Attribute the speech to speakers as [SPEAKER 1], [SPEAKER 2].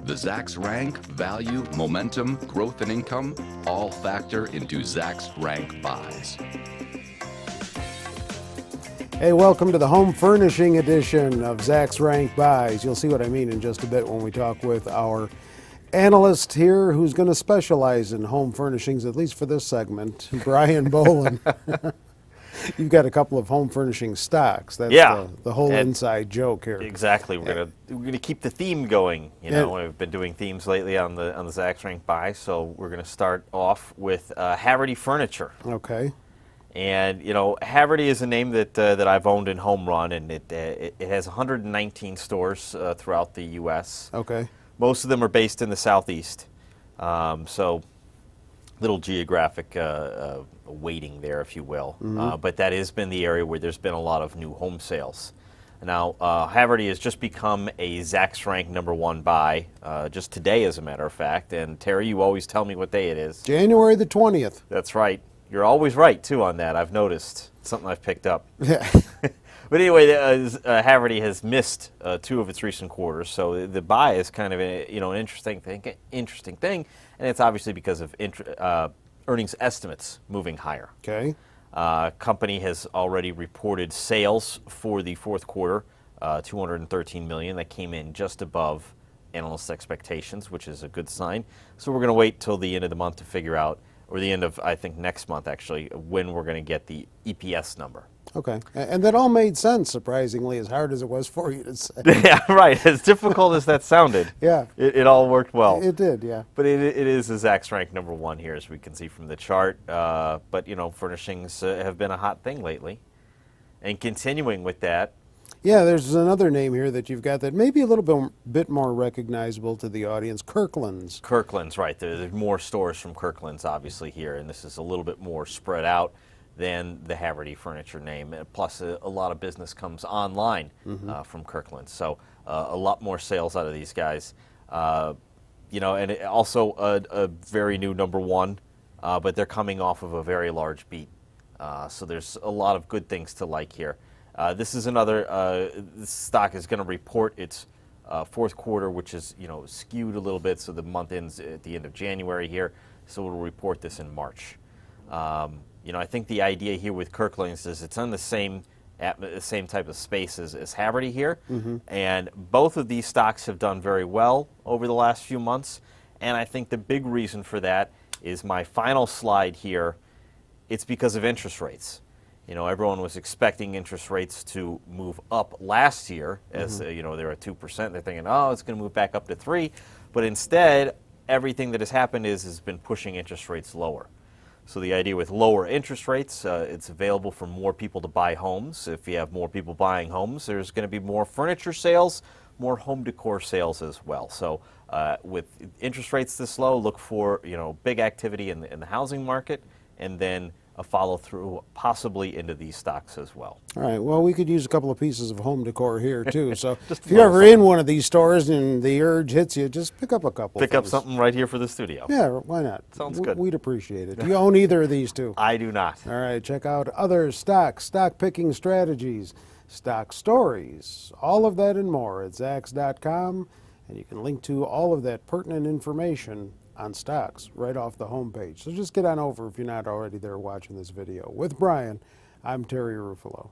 [SPEAKER 1] The Zacks Rank, value, momentum, growth, and income all factor into Zacks Rank buys.
[SPEAKER 2] Hey, welcome to the home furnishing edition of Zacks Rank Buys. You'll see what I mean in just a bit when we talk with our analyst here who's going to specialize in home furnishings, at least for this segment, Brian Bolan. You've got a couple of home furnishing stocks. That's the whole inside joke here.
[SPEAKER 3] Exactly. We're gonna keep the theme going. You know, we've been doing themes lately on the Zacks Rank Buy, so we're gonna start off with Haverty Furniture.
[SPEAKER 2] Okay.
[SPEAKER 3] And you know, Haverty is a name that that I've owned in Home Run, and it has 119 stores throughout the U.S.
[SPEAKER 2] Okay.
[SPEAKER 3] Most of them are based in the Southeast, so little geographic weighting there, if you will. But that has been the area where there's been a lot of new home sales. Now, Haverty has just become a Zacks Rank #1 buy, just today, as a matter of fact. And Terry, you always tell me what day it is.
[SPEAKER 2] January the 20th.
[SPEAKER 3] That's right. You're always right, too, on that. I've noticed. It's something I've picked up.
[SPEAKER 2] Yeah.
[SPEAKER 3] But anyway, Haverty has missed 2 of its recent quarters, so the buy is kind of an interesting thing, and it's obviously because of earnings estimates moving higher.
[SPEAKER 2] Okay.
[SPEAKER 3] Company has already reported sales for the fourth quarter, $213 million. That came in just above analysts' expectations, which is a good sign. So we're going to wait till the end of the month to figure out, or the end of, I think, next month actually, when we're going to get the EPS number.
[SPEAKER 2] Okay. And that all made sense, surprisingly, as hard as it was for you to say.
[SPEAKER 3] Yeah, right. As difficult as that sounded,
[SPEAKER 2] yeah,
[SPEAKER 3] it all worked well.
[SPEAKER 2] It did, yeah.
[SPEAKER 3] But it is a Zacks Rank #1 here, as we can see from the chart. But, you know, furnishings have been a hot thing lately. And continuing with that.
[SPEAKER 2] Yeah, there's another name here that you've got that may be a little bit more recognizable to the audience, Kirklands.
[SPEAKER 3] Kirklands, right. There's more stores from Kirklands, obviously, here, and this is a little bit more spread out than the Haverty Furniture name. Plus, a lot of business comes online from Kirklands, so a lot more sales out of these guys. You know, and also a very new #1, but they're coming off of a very large beat. So there's a lot of good things to like here. This is another, this stock is going to report its fourth quarter, which is, you know, skewed a little bit, so the month ends at the end of January here, so we'll report this in March. You know, I think the idea here with Kirklands is it's on the same type of space as Haverty here, and both of these stocks have done very well over the last few months, and I think the big reason for that is my final slide here. It's because of interest rates. You know, everyone was expecting interest rates to move up last year, as you know, they're at 2%. They're thinking, oh, it's going to move back up to 3%, but instead, everything that has happened has been pushing interest rates lower. So the idea with lower interest rates, it's available for more people to buy homes. If you have more people buying homes, there's going to be more furniture sales, more home decor sales as well. So with interest rates this low, look for, you know, big activity in the housing market, and then a follow through possibly into these stocks as well.
[SPEAKER 2] All right. Well, we could use a couple of pieces of home decor here too. So if you're ever in one of these stores and the urge hits you, just pick up a couple.
[SPEAKER 3] Pick up something right here for the studio.
[SPEAKER 2] Yeah, why not?
[SPEAKER 3] Sounds good.
[SPEAKER 2] We'd appreciate it. Do you own either of these two?
[SPEAKER 3] I do not.
[SPEAKER 2] All right. Check out other stocks, stock picking strategies, stock stories, all of that and more at Zacks.com, and you can link to all of that pertinent information on stocks right off the homepage. So just get on over if you're not already there watching this video. With Brian, I'm Terry Ruffolo.